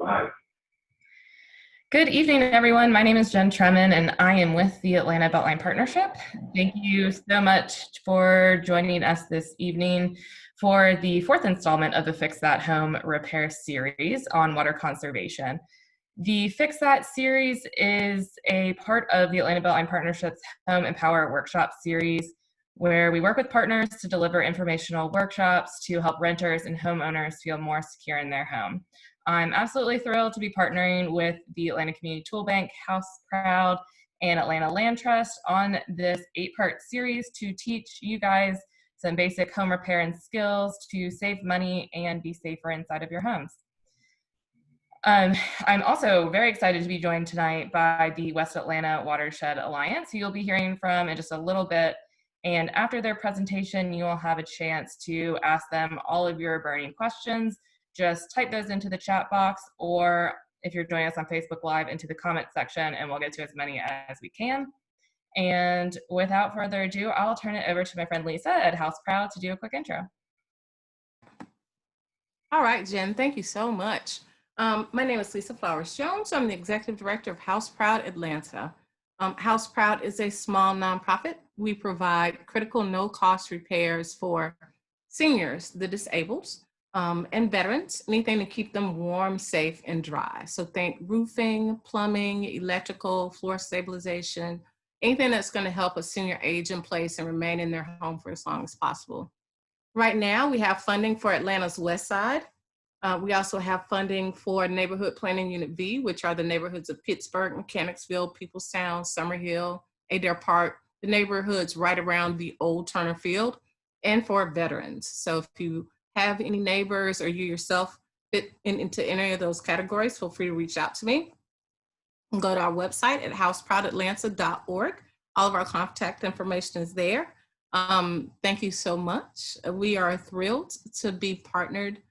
live. Good evening, everyone. My name is Jen Tremin, and I am with the Atlanta Beltline Partnership. Thank you so much for joining us this evening for the fourth installment of the Fix That Home Repair series on water conservation. The Fix That series is a part of the Atlanta Beltline Partnership's Home Empower Workshop series, where we work with partners to deliver informational workshops to help renters and homeowners feel more secure in their home. I'm absolutely thrilled to be partnering with the Atlanta Community Tool Bank, House Proud, and Atlanta Land Trust on this 8-part series to teach you guys some basic home repair and skills to save money and be safer inside of your homes. I'm also very excited to be joined tonight by the West Atlanta Watershed Alliance, who you'll be hearing from in just a little bit. And after their presentation, you will have a chance to ask them all of your burning questions. Just type those into the chat box, or if you're joining us on Facebook Live, into the comment section, and we'll get to as many as we can. And without further ado, I'll turn it over to my friend Lisa at House Proud to do a quick intro. All right, Jen, thank you so much. My name is Lisa Flowers-Jones. I'm the Executive Director of House Proud Atlanta. House Proud is a small nonprofit. We provide critical no-cost repairs for seniors, the disabled, and veterans, anything to keep them warm, safe, and dry. So think roofing, plumbing, electrical, floor stabilization, anything that's going to help a senior age in place and remain in their home for as long as possible. Right now, we have funding for Atlanta's West Side. We also have funding for Neighborhood Planning Unit B, which are the neighborhoods of Pittsburgh, Mechanicsville, Peoplestown, Summerhill, Adair Park, the neighborhoods right around the old Turner Field, and for veterans. So if you have any neighbors or you yourself fit into any of those categories, feel free to reach out to me. And go to our website at houseproudatlanta.org. All of our contact information is there. Thank you so much. We are thrilled to be partnered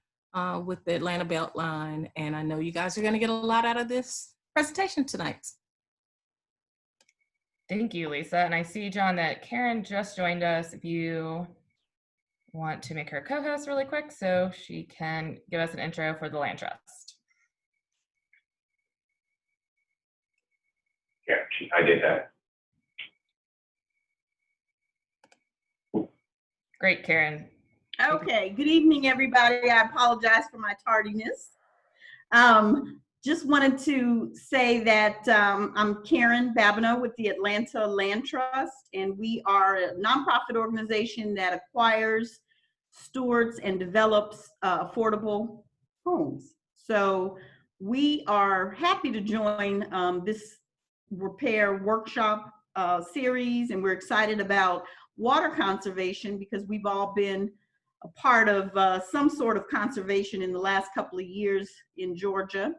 with the Atlanta Beltline, and I know you guys are going to get a lot out of this presentation tonight. Thank you, Lisa. And I see, John, that Karen just joined us. If you want to make her co-host really quick so she can give us an intro for the Land Trust. Yeah, I did that. Great, Karen. Okay, good evening, everybody. I apologize for my tardiness. Just wanted to say that I'm Karen Babineau with the Atlanta Land Trust, and we are a nonprofit organization that acquires, stewards, and develops affordable homes. So we are happy to join this repair workshop series, and we're excited about water conservation because we've all been a part of some sort of conservation in the last couple of years in Georgia.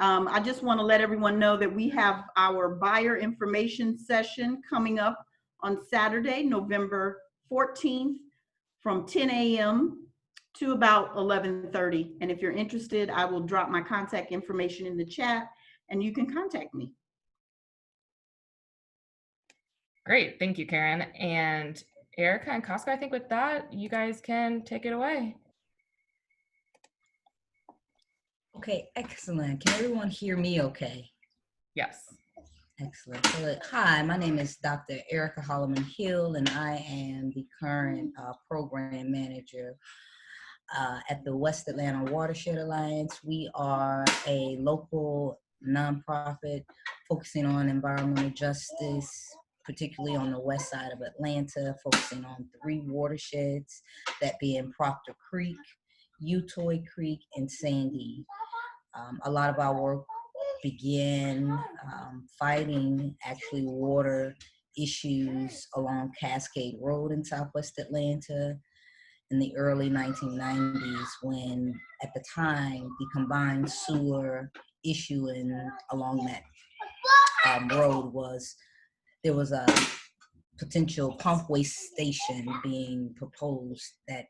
I just want to let everyone know that we have our buyer information session coming up on Saturday, November 14th from 10 a.m. to about 11:30. And if you're interested, I will drop my contact information in the chat and you can contact me. Great, thank you, Karen. And Erica and Costco, I think with that, you guys can take it away. Okay, excellent. Can everyone hear me okay? Yes. Excellent. So, hi, my name is Dr. Erica Holloman Hill, and I am the current program manager at the West Atlanta Watershed Alliance. We are a local nonprofit focusing on environmental justice, particularly on the west side of Atlanta, focusing on 3 watersheds, that being Proctor Creek, Utoy Creek, and Sandy. A lot of our work began fighting actually water issues along Cascade Road in Southwest Atlanta in the early 1990s, when at the time the combined sewer issue along that road was, there was a potential pump waste station being proposed that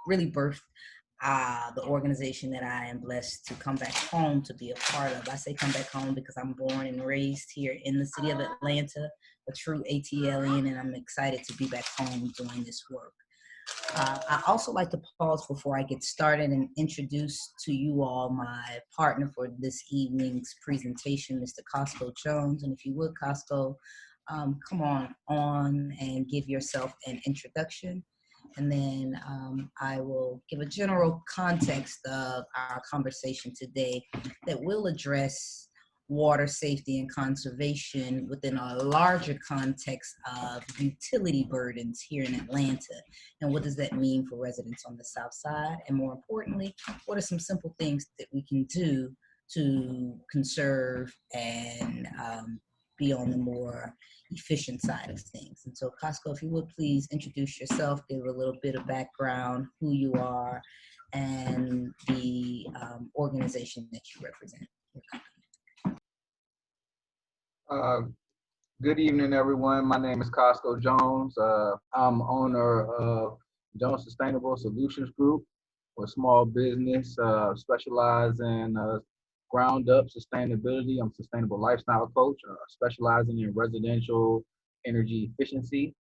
really birthed the organization that I am blessed to come back home to be a part of. I say come back home because I'm born and raised here in the city of Atlanta, a true ATLian, and I'm excited to be back home doing this work. I also like to pause before I get started and introduce to you all my partner for this evening's presentation, Mr. Costco Jones. And if you would, Costco, come on and give yourself an introduction. And then I will give a general context of our conversation today that will address water safety and conservation within a larger context of utility burdens here in Atlanta. And what does that mean for residents on the South Side? And more importantly, what are some simple things that we can do to conserve and be on the more efficient side of things? And so, Costco, if you would please introduce yourself, give a little bit of background, who you are, and the organization that you represent. Good evening, everyone. My name is Costco Jones. I'm owner of Jones Sustainable Solutions Group, a small business specialized in ground up sustainability. I'm a sustainable lifestyle coach, specializing in residential energy efficiency.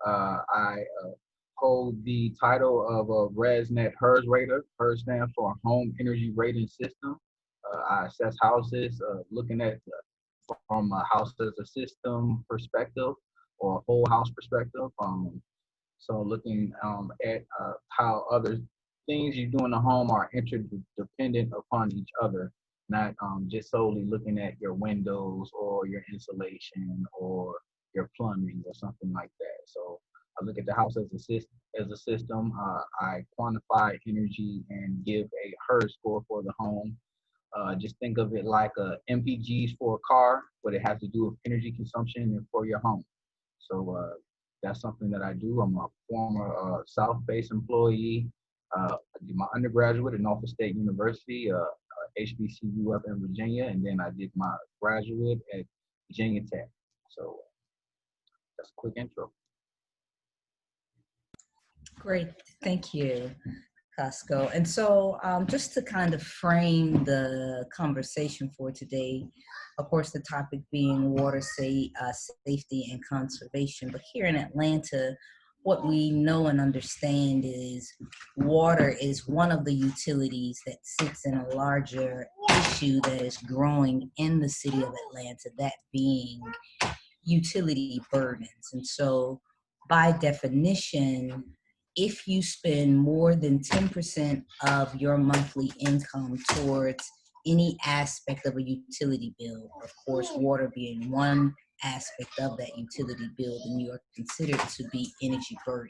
I hold the title of a ResNet HERS rater. HERS stands for Home Energy Rating System. I assess houses looking at from a house as a system perspective or a whole house perspective. So looking at how other things you do in the home are interdependent upon each other, not just solely looking at your windows or your insulation or your plumbing or something like that. So I look at the house as a system. I quantify energy and give a HERS score for the home. Just think of it like MPGs for a car, but it has to do with energy consumption and for your home. So that's something that I do. I'm a former South-based employee. I did my undergraduate at Norfolk State University, HBCU up in Virginia, and then I did my graduate at Virginia Tech. So that's a quick intro. Great, thank you, Costco. And so just to kind of frame the conversation for today, of course, the topic being water safety and conservation. But here in Atlanta, what we know and understand is water is one of the utilities that sits in a larger issue that is growing in the city of Atlanta, that being utility burdens. And so by definition, if you spend more than 10% of your monthly income towards any aspect of a utility bill, of course, water being one aspect of that utility bill, then you are considered to be energy burden.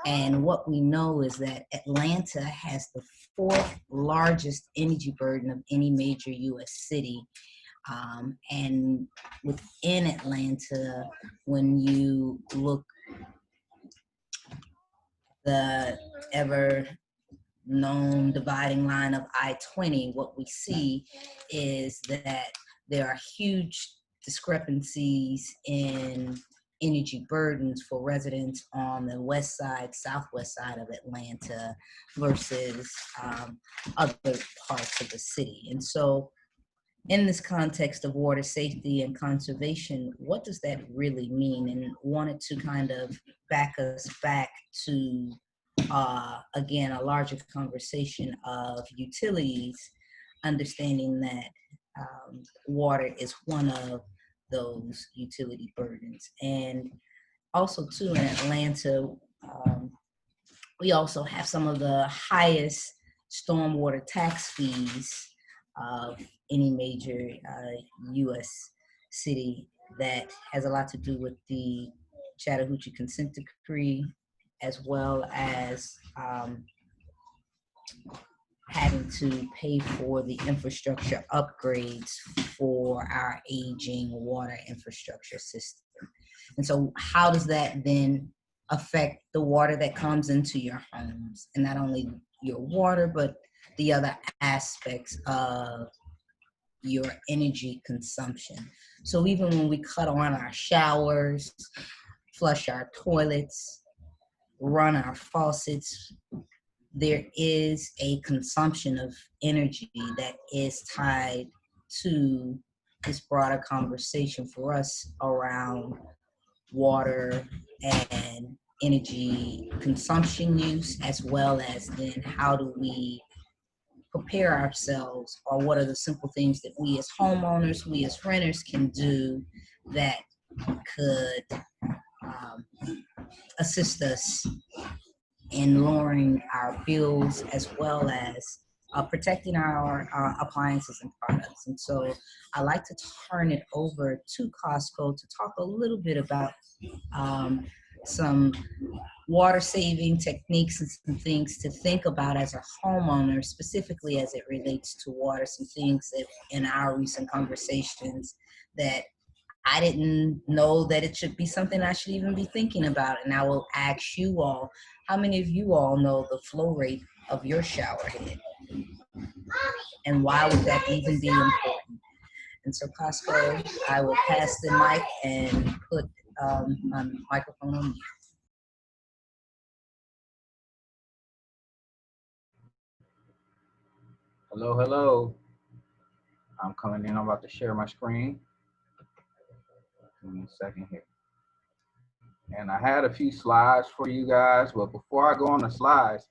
And what we know is that Atlanta has the fourth largest energy burden of any major U.S. city. And within Atlanta, when you look the ever known dividing line of I-20, what we see is that there are huge discrepancies in energy burdens for residents on the west side, southwest side of Atlanta versus other parts of the city. And so in this context of water safety and conservation, what does that really mean? And wanted to kind of back us back to, again, a larger conversation of utilities, understanding that water is one of those utility burdens. And also too in Atlanta, we also have some of the highest stormwater tax fees of any major U.S. city. That has a lot to do with the Chattahoochee Consent Decree, as well as having to pay for the infrastructure upgrades for our aging water infrastructure system. And so how does that then affect the water that comes into your homes? And not only your water, but the other aspects of your energy consumption. So even when we cut on our showers, flush our toilets, run our faucets, there is a consumption of energy that is tied to this broader conversation for us around water and energy consumption use, as well as then how do we prepare ourselves, or what are the simple things that we as homeowners, we as renters can do that could assist us in lowering our bills, as well as protecting our appliances and products. And so I like to turn it over to Costco to talk a little bit about some water saving techniques and some things to think about as a homeowner, specifically as it relates to water, some things that in our recent conversations that I didn't know that it should be something I should even be thinking about. And I will ask you all, how many of you all know the flow rate of your shower head? And why would that even be important? And so Costco, I will pass the mic and put my microphone on mute. Hello, hello. I'm coming in. I'm about to share my screen. Give me a second here. And I had a few slides for you guys, but before I go on the slides,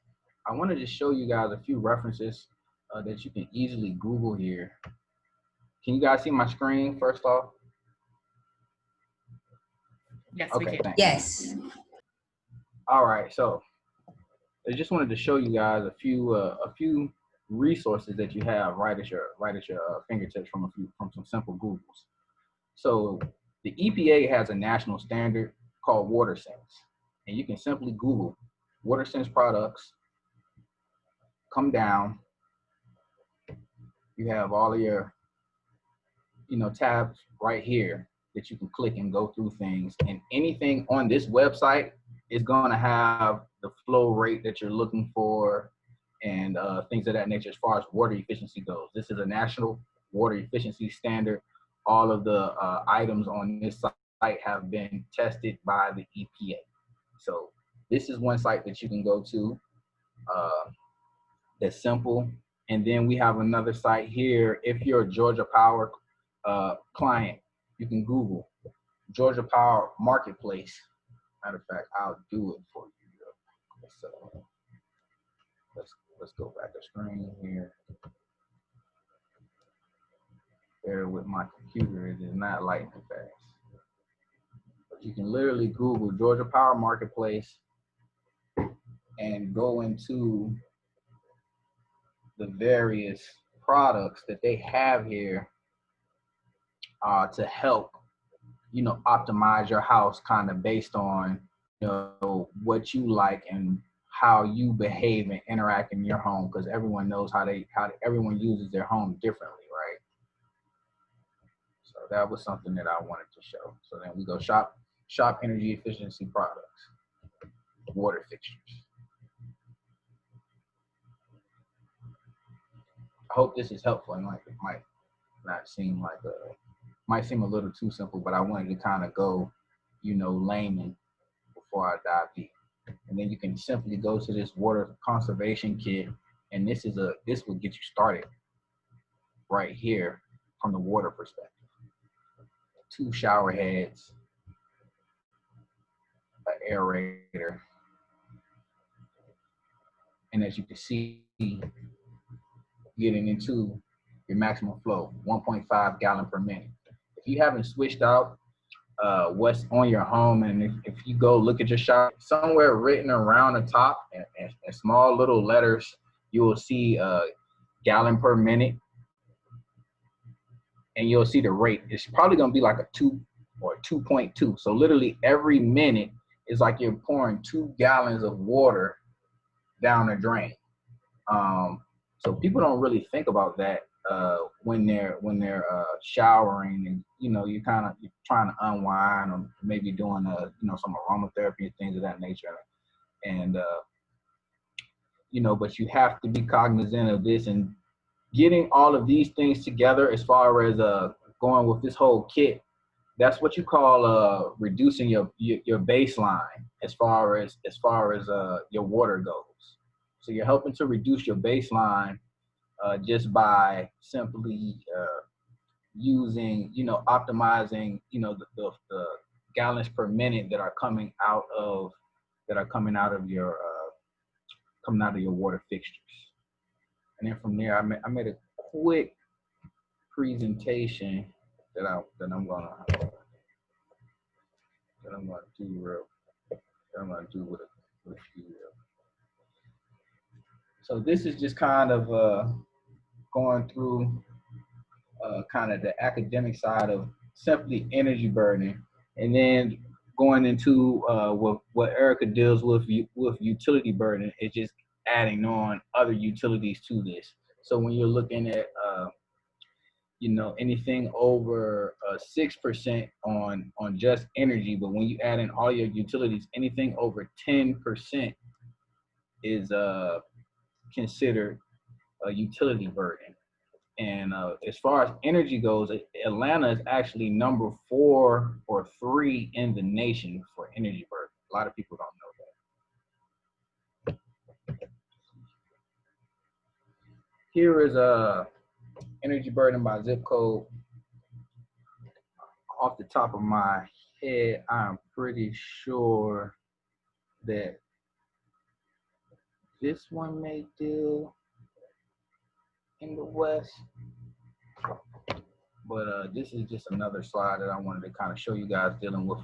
I wanted to show you guys a few references that you can easily Google here. Can you guys see my screen first off? Yes, Okay, we can. thanks. Yes. All right, so I just wanted to show you guys a few resources that you have right at your fingertips from some simple Googles. So the EPA has a national standard called WaterSense, and you can simply Google WaterSense products. Come down. You have all of your tabs right here that you can click and go through things, and anything on this website is going to have the flow rate that you're looking for and things of that nature as far as water efficiency goes. This is a national water efficiency standard. All of the items on this site have been tested by the EPA. So this is one site that you can go to that's simple. And then we have another site here. If you're a Georgia Power client, you can Google Georgia Power Marketplace. Matter of fact, I'll do it for you. So let's go back to screen here. Bear with my computer, it is not lightning fast. But you can literally Google Georgia Power Marketplace and go into the various products that they have here to help optimize your house kind of based on what you like and how you behave and interact in your home, because everyone knows how everyone uses their home differently, right? So that was something that I wanted to show. So then we go shop energy efficiency products, water fixtures. I hope this is helpful. And it might not seem like might seem a little too simple, but I wanted to kind of go layman before I dive deep. And then you can simply go to this water conservation kit, and this will get you started right here from the water perspective. 2 shower heads, an aerator, and as you can see, getting into your maximum flow, 1.5 gallon per minute. If you haven't switched out what's on your home, and if you go look at your shower, somewhere written around the top in small little letters, you will see gallon per minute, and you'll see the rate. It's probably going to be like a 2 or 2.2. So literally every minute is like you're pouring 2 gallons of water down a drain. So people don't really think about that when they're showering, and you're trying to unwind, or maybe doing some aromatherapy and things of that nature, and but you have to be cognizant of this and getting all of these things together as far as going with this whole kit. That's what you call reducing your baseline as far as your water goes. So you're helping to reduce your baseline just by simply using, optimizing, the gallons per minute that are coming out of that are coming out of your water fixtures. And then from there, I made a quick presentation that I'm gonna do with you. So this is just kind of going through kind of the academic side of simply energy burden, and then going into what Erica deals with utility burden. It's just adding on other utilities to this. So when you're looking at anything over 6% on just energy, but when you add in all your utilities, anything over 10% is considered a utility burden. And as far as energy goes, Atlanta is actually number 4 or 3 in the nation for energy burden. A lot of people don't know that. Here is energy burden by zip code. Off the top of my head, I'm pretty sure that this one may deal in the West. But this is just another slide that I wanted to kind of show you guys dealing with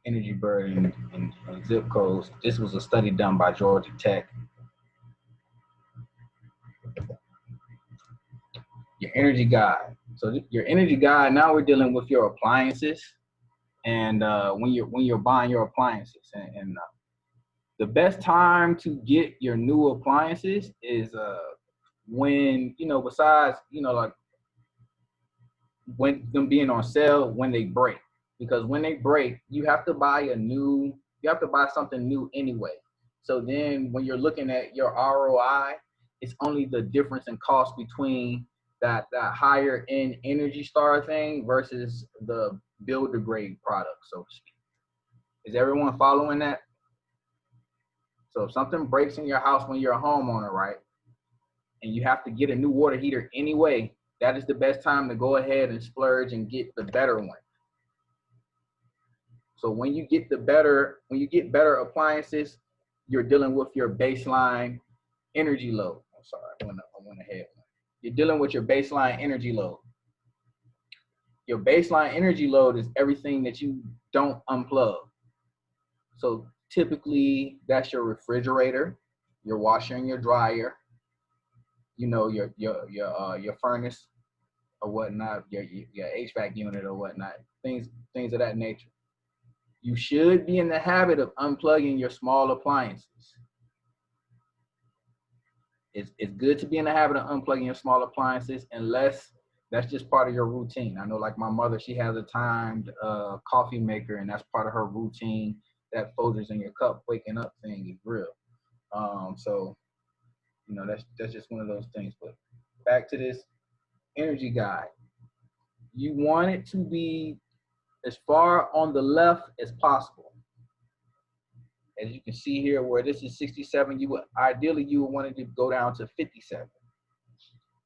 energy burden and zip codes. This was a study done by Georgia Tech. Your energy guide. So your energy guide, now we're dealing with your appliances, and when you're buying your appliances, and the best time to get your new appliances is when, besides, like when them being on sale, when they break. Because when they break, you have to buy something new anyway. So then when you're looking at your ROI, it's only the difference in cost between that higher end Energy Star thing versus the builder grade product, so to speak. Is everyone following that? So if something breaks in your house when you're a homeowner, right, and you have to get a new water heater anyway, that is the best time to go ahead and splurge and get the better one. So when you get better appliances, you're dealing with your baseline energy load. I'm sorry, I went ahead. You're dealing with your baseline energy load. Your baseline energy load is everything that you don't unplug. So typically that's your refrigerator, your washer and your dryer, your furnace or whatnot, your HVAC unit or whatnot, things of that nature. You should be in the habit of unplugging your small appliances. It's good to be in the habit of unplugging your small appliances unless that's just part of your routine. I know, like my mother, she has a timed coffee maker, and that's part of her routine. That Folgers in your cup waking up thing is real. So, that's just one of those things. But back to this energy guide. You want it to be as far on the left as possible. As you can see here, where this is 67, you would want it to go down to 57.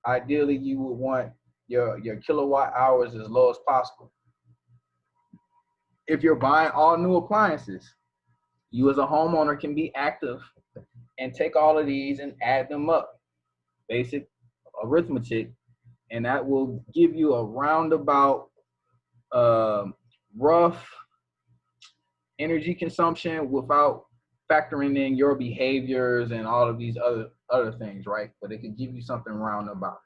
Ideally, you would want your kilowatt hours as low as possible. If you're buying all new appliances, you as a homeowner can be active and take all of these and add them up. Basic arithmetic, and that will give you a roundabout rough energy consumption without factoring in your behaviors and all of these other things, right? But it could give you something roundabout.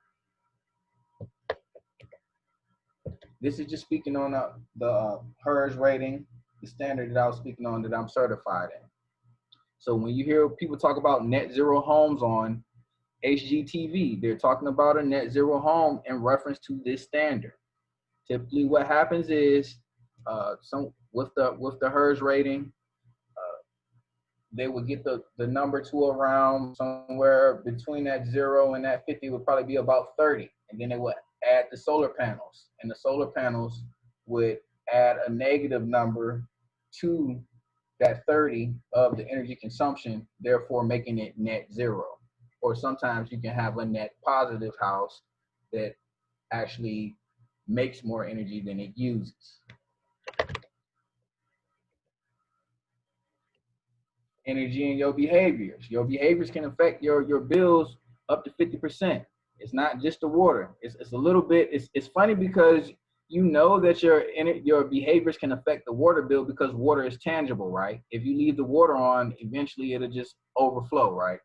This is just speaking on the HERS rating, the standard that I was speaking on that I'm certified in. So when you hear people talk about net zero homes on HGTV, they're talking about a net zero home in reference to this standard. Typically what happens is with the HERS rating, they would get the number to around somewhere between that 0 and that 50 would probably be about 30. And then they would add the solar panels, and the solar panels would add a negative number to that 30 of the energy consumption, therefore making it net 0. Or sometimes you can have a net positive house that actually makes more energy than it uses. energy in your behaviors. Your behaviors can affect your bills up to 50%. It's not just the water. It's a little bit, it's funny because you know that your behaviors can affect the water bill because water is tangible, right? If you leave the water on, eventually it'll just overflow, right?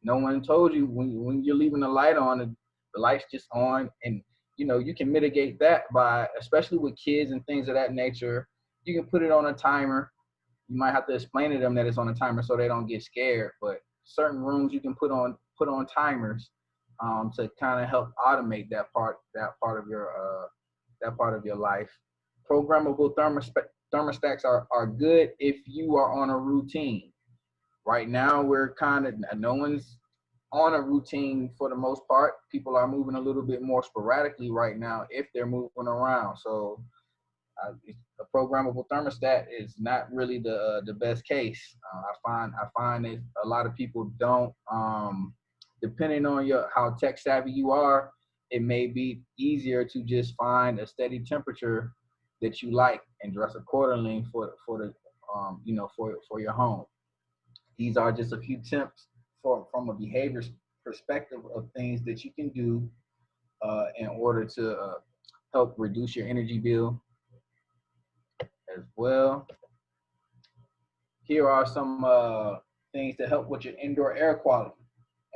No one told you when you're leaving the light on, the light's just on, and you can mitigate that by, especially with kids and things of that nature, you can put it on a timer. You might have to explain to them that it's on a timer so they don't get scared. But certain rooms you can put on timers to kind of help automate that part of your life. Programmable thermostats are good if you are on a routine. Right now, we're kind of, no one's on a routine for the most part. People are moving a little bit more sporadically right now if they're moving around. So a programmable thermostat is not really the best case. I find that a lot of people don't, depending on how tech savvy you are, it may be easier to just find a steady temperature that you like and dress accordingly for your home. These are just a few tips from a behavior perspective of things that you can do in order to help reduce your energy bill as well. Here are some things to help with your indoor air quality.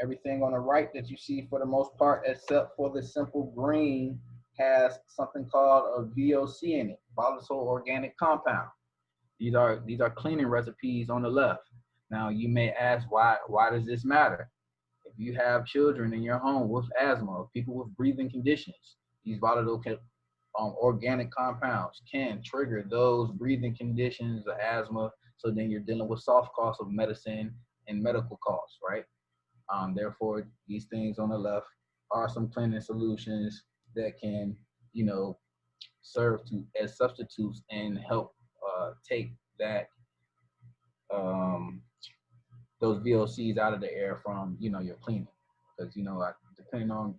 Everything on the right that you see, for the most part, except for the simple green, has something called a VOC in it, volatile organic compound. These are cleaning recipes on the left. Now you may ask, why does this matter? If you have children in your home with asthma, people with breathing conditions, these volatile organic compounds can trigger those breathing conditions, the asthma. So then you're dealing with soft costs of medicine and medical costs, right? Therefore, these things on the left are some cleaning solutions that can, serve as substitutes and help take those VOCs out of the air from your cleaning, because depending on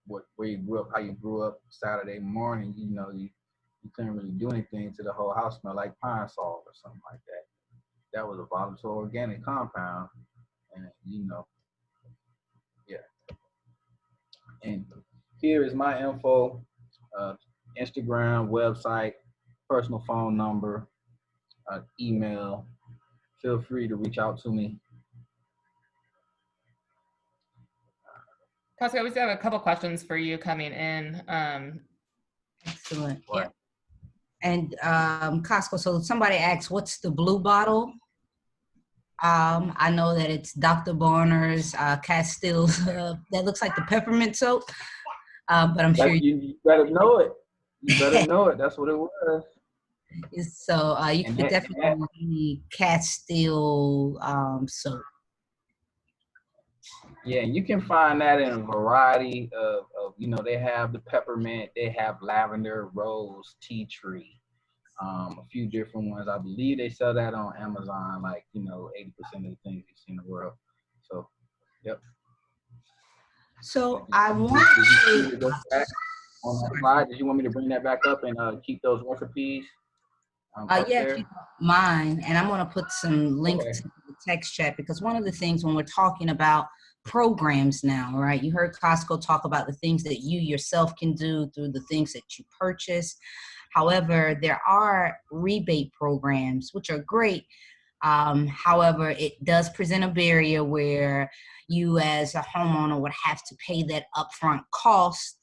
where you grew up, how you grew up, Saturday morning, you couldn't really do anything to the whole house smell like pine salt or something like that. That was a volatile organic compound, and yeah. And here is my info: Instagram, website, personal phone number, email. Feel free to reach out to me. Costco, we still have a couple questions for you coming in. Excellent. Right. Yeah. And Costco, so somebody asked, what's the blue bottle? I know that it's Dr. Barner's Castile, that looks like the peppermint soap, but I'm sure you better know it. You better know it. That's what it was. So you could definitely need Castile soap. Yeah, you can find that in a variety of they have the peppermint, they have lavender, rose, tea tree, a few different ones. I believe they sell that on Amazon, like 80% of the things you see in the world. So, yep. So I want to go back on that slide. Did you want me to bring that back up and keep those recipes? Yeah, if you don't mind, and I'm going to put some links to the text chat, because one of the things when we're talking about programs now, right? You heard Costco talk about the things that you yourself can do through the things that you purchase. However, there are rebate programs, which are great. However, it does present a barrier where you as a homeowner would have to pay that upfront cost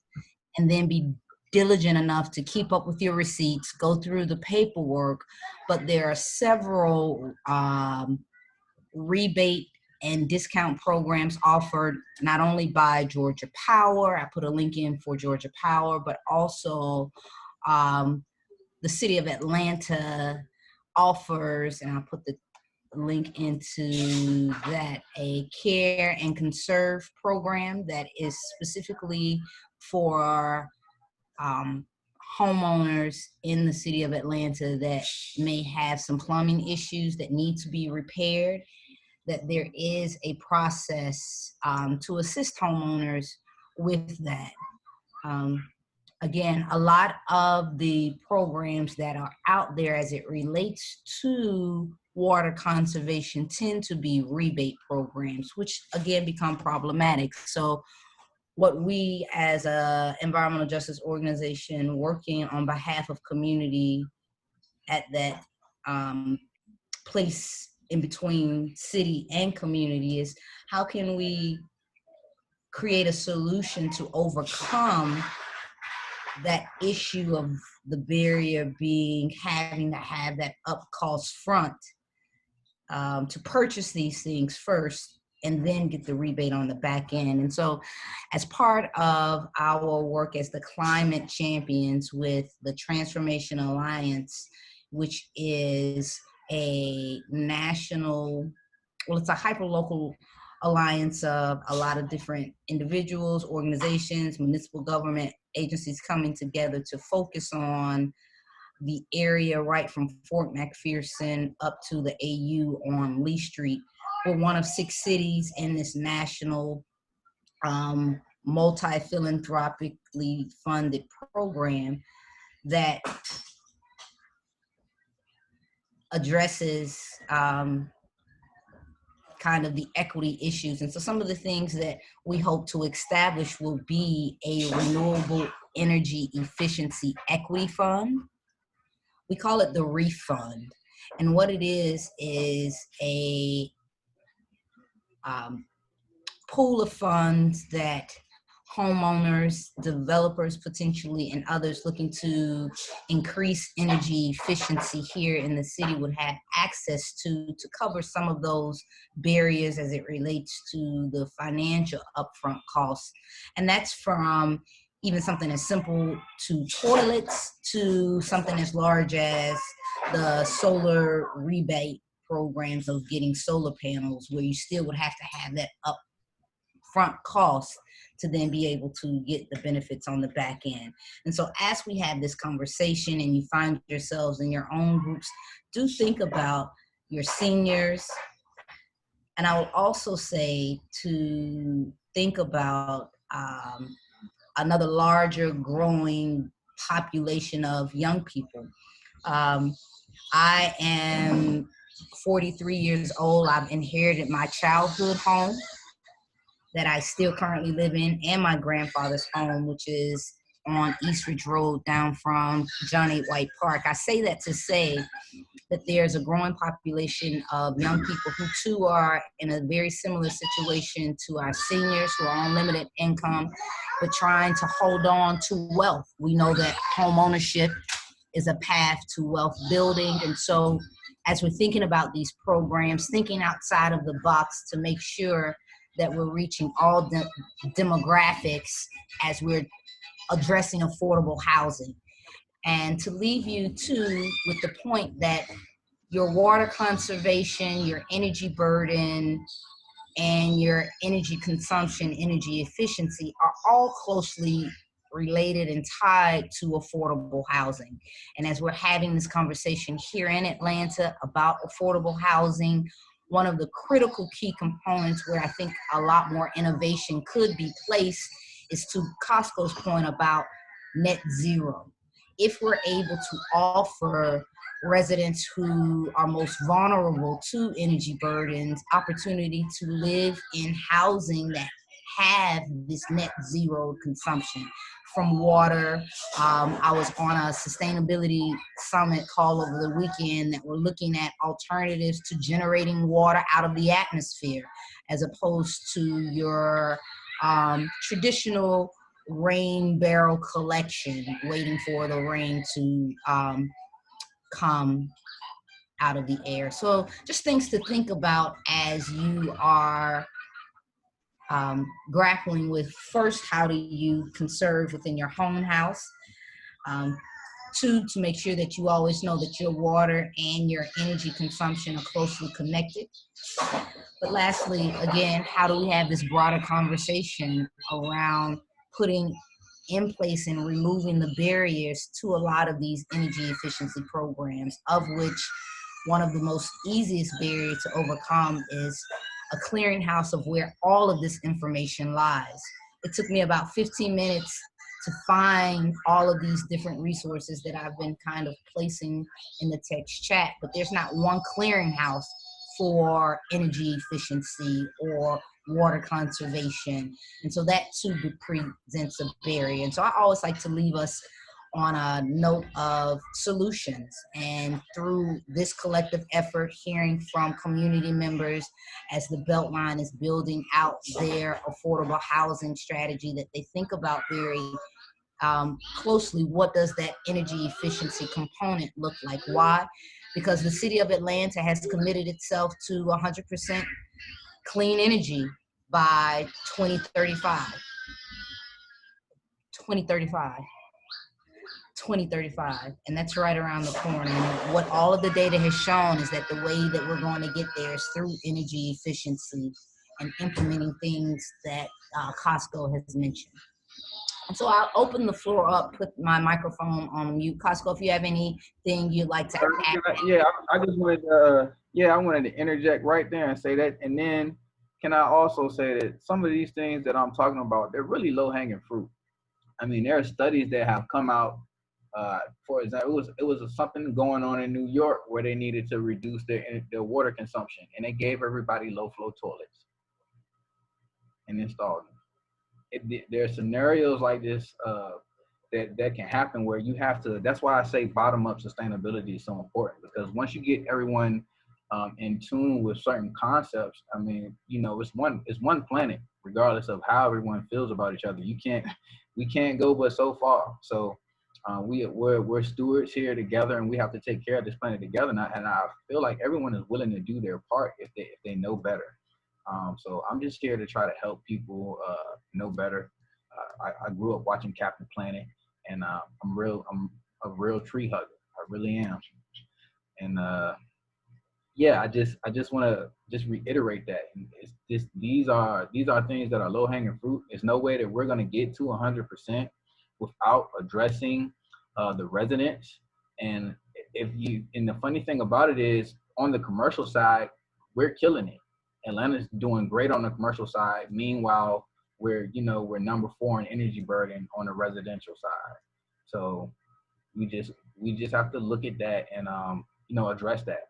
and then be diligent enough to keep up with your receipts, go through the paperwork. But there are several rebate and discount programs offered not only by Georgia Power, I put a link in for Georgia Power, but also the city of Atlanta offers, and I'll put the link into that, a care and conserve program that is specifically for homeowners in the city of Atlanta that may have some plumbing issues that need to be repaired, that there is a process to assist homeowners with that. again, a lot of the programs that are out there as it relates to water conservation tend to be rebate programs, which again become problematic. So what we as a environmental justice organization working on behalf of community at that place in between city and community is, how can we create a solution to overcome that issue of the barrier being having to have that up cost front to purchase these things first and then get the rebate on the back end. And so as part of our work as the climate champions with the Transformation Alliance, which is a national, well, it's a hyperlocal alliance of a lot of different individuals, organizations, municipal government agencies coming together to focus on the area right from Fort McPherson up to the AU on Lee Street. We're one of 6 cities in this national multi-philanthropically funded program that addresses kind of the equity issues. And so some of the things that we hope to establish will be a renewable energy efficiency equity fund. We call it the refund. And what it is a pool of funds that homeowners, developers potentially, and others looking to increase energy efficiency here in the city would have access to cover some of those barriers as it relates to the financial upfront costs. And that's from even something as simple to toilets to something as large as the solar rebate programs of getting solar panels, where you still would have to have that upfront cost to then be able to get the benefits on the back end. And so as we have this conversation and you find yourselves in your own groups, do think about your seniors. And I will also say to think about another larger growing population of young people. I am 43 years old. I've inherited my childhood home that I still currently live in, and my grandfather's home, which is on East Ridge Road down from John A. White Park. I say that to say that there's a growing population of young people who too are in a very similar situation to our seniors who are on limited income, but trying to hold on to wealth. We know that home ownership is a path to wealth building. And so as we're thinking about these programs, thinking outside of the box to make sure that we're reaching all demographics as we're addressing affordable housing. And to leave you too with the point that your water conservation, your energy burden, and your energy consumption, energy efficiency are all closely related and tied to affordable housing. And as we're having this conversation here in Atlanta about affordable housing, one of the critical key components where I think a lot more innovation could be placed is to Costco's point about net zero. If we're able to offer residents who are most vulnerable to energy burdens opportunity to live in housing that have this net zero consumption from water. I was on a sustainability summit call over the weekend that we're looking at alternatives to generating water out of the atmosphere as opposed to your traditional rain barrel collection, waiting for the rain to come out of the air. So just things to think about as you are grappling with, first, how do you conserve within your home house? 2, to make sure that you always know that your water and your energy consumption are closely connected. But lastly, again, how do we have this broader conversation around putting in place and removing the barriers to a lot of these energy efficiency programs, of which one of the most easiest barriers to overcome is a clearinghouse of where all of this information lies. It took me about 15 minutes to find all of these different resources that I've been kind of placing in the text chat, but there's not one clearinghouse for energy efficiency or water conservation. And so that too presents a barrier. And so I always like to leave us on a note of solutions. And through this collective effort, hearing from community members as the Beltline is building out their affordable housing strategy, that they think about very closely, what does that energy efficiency component look like? Why? Because the city of Atlanta has committed itself to 100% clean energy by 2035. 2035, and that's right around the corner. And what all of the data has shown is that the way that we're going to get there is through energy efficiency and implementing things that Costco has mentioned. And so I'll open the floor up, put my microphone on mute. Costco, if you have anything you'd like to add. Yeah, I just wanted I wanted to interject right there and say that. And then can I also say that some of these things that I'm talking about, they're really low-hanging fruit. I mean, there are studies that have come out. For example, it was something going on in New York where they needed to reduce their water consumption, and they gave everybody low-flow toilets and installed them. There are scenarios like this that can happen where you have to. That's why I say bottom-up sustainability is so important, because once you get everyone in tune with certain concepts, I mean, it's one planet, regardless of how everyone feels about each other. We can't go but so far. So we're stewards here together, and we have to take care of this planet together. And I feel like everyone is willing to do their part if they know better. So I'm just here to try to help people know better. I grew up watching Captain Planet, and I'm a real tree hugger. I really am. And I just want to just reiterate that these are things that are low hanging fruit. There's no way that we're going to get to 100% without addressing the residents. And the funny thing about it is, on the commercial side, we're killing it. Atlanta's doing great on the commercial side. Meanwhile, we're number 4 in energy burden on the residential side. So we just have to look at that and address that.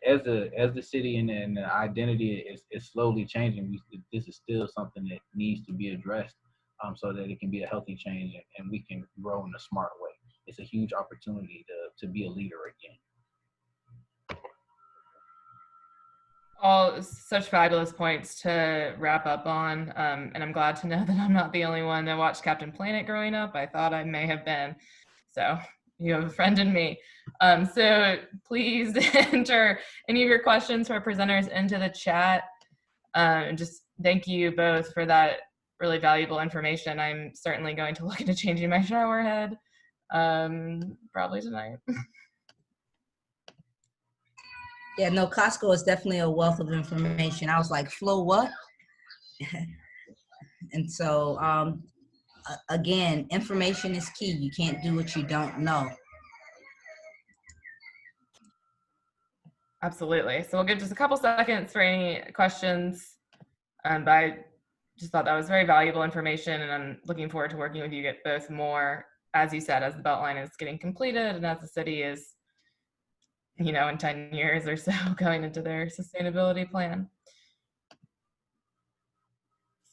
As the city and the identity is slowly changing, this is still something that needs to be addressed, so that it can be a healthy change and we can grow in a smart way. It's a huge opportunity to be a leader again. All such fabulous points to wrap up on, and I'm glad to know that I'm not the only one that watched Captain Planet growing up. I thought I may have been, so you have a friend in me. So please enter any of your questions for our presenters into the chat. And just thank you both for that really valuable information. I'm certainly going to look into changing my shower head probably tonight. Yeah, no, Costco is definitely a wealth of information. I was like, Flo, what? And so, again, information is key. You can't do what you don't know. Absolutely. So we'll give just a couple seconds for any questions. But I just thought that was very valuable information, and I'm looking forward to working with you both more, as you said, as the Beltline is getting completed and as the city is, in 10 years or so going into their sustainability plan.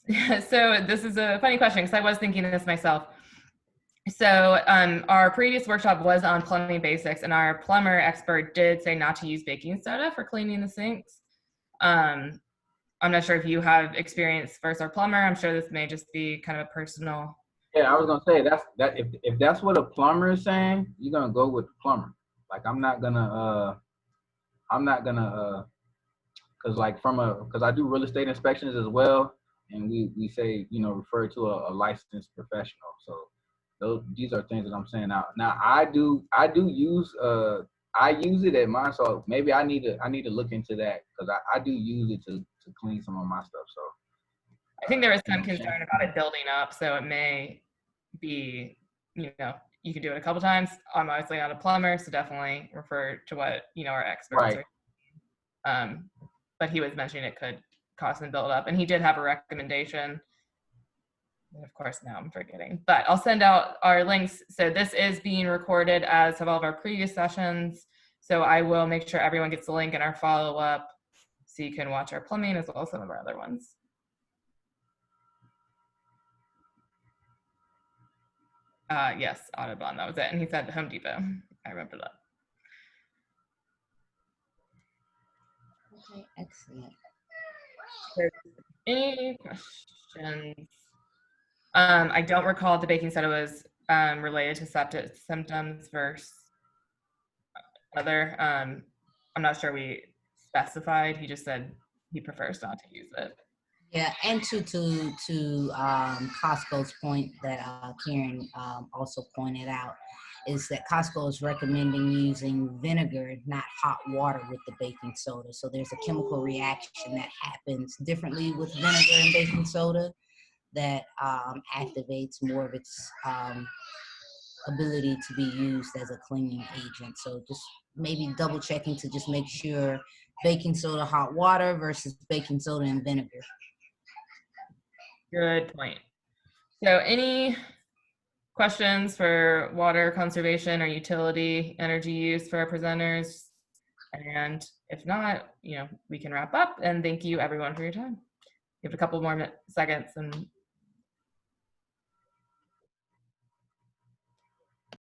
So this is a funny question, because I was thinking this myself. So our previous workshop was on plumbing basics, and our plumber expert did say not to use baking soda for cleaning the sinks. I'm not sure if you have experience versus our plumber. I'm sure this may just be kind of a personal. Yeah, I was gonna say if that's what a plumber is saying, you're gonna go with the plumber. Like I'm not gonna because I do real estate inspections as well, and we say refer to a licensed professional. So these are things that I'm saying now. Now I do use I use it at mine, so maybe I need to look into that, because I do use it to clean some of my stuff. So I think there was some concern about it building up, so it may be, you can do it a couple times. I'm obviously not a plumber, so definitely refer to what our experts are. But he was mentioning it could cause some build up, and he did have a recommendation And of course, now I'm forgetting, but I'll send out our links. So this is being recorded, as have all of our previous sessions. So I will make sure everyone gets the link in our follow-up so you can watch our plumbing as well as some of our other ones. Yes, Audubon, that was it. And he said Home Depot. I remember that. Okay, excellent. Any questions? I don't recall if the baking soda was related to septic symptoms versus other. I'm not sure we specified. He just said he prefers not to use it. Yeah, and to Costco's point that Karen also pointed out is that Costco is recommending using vinegar, not hot water, with the baking soda. So there's a chemical reaction that happens differently with vinegar and baking soda that activates more of its ability to be used as a cleaning agent. So just maybe double checking to just make sure baking soda, hot water versus baking soda and vinegar. Good point. So any questions for water conservation or utility energy use for our presenters? And if not, we can wrap up, and thank you everyone for your time. Give it a couple more seconds and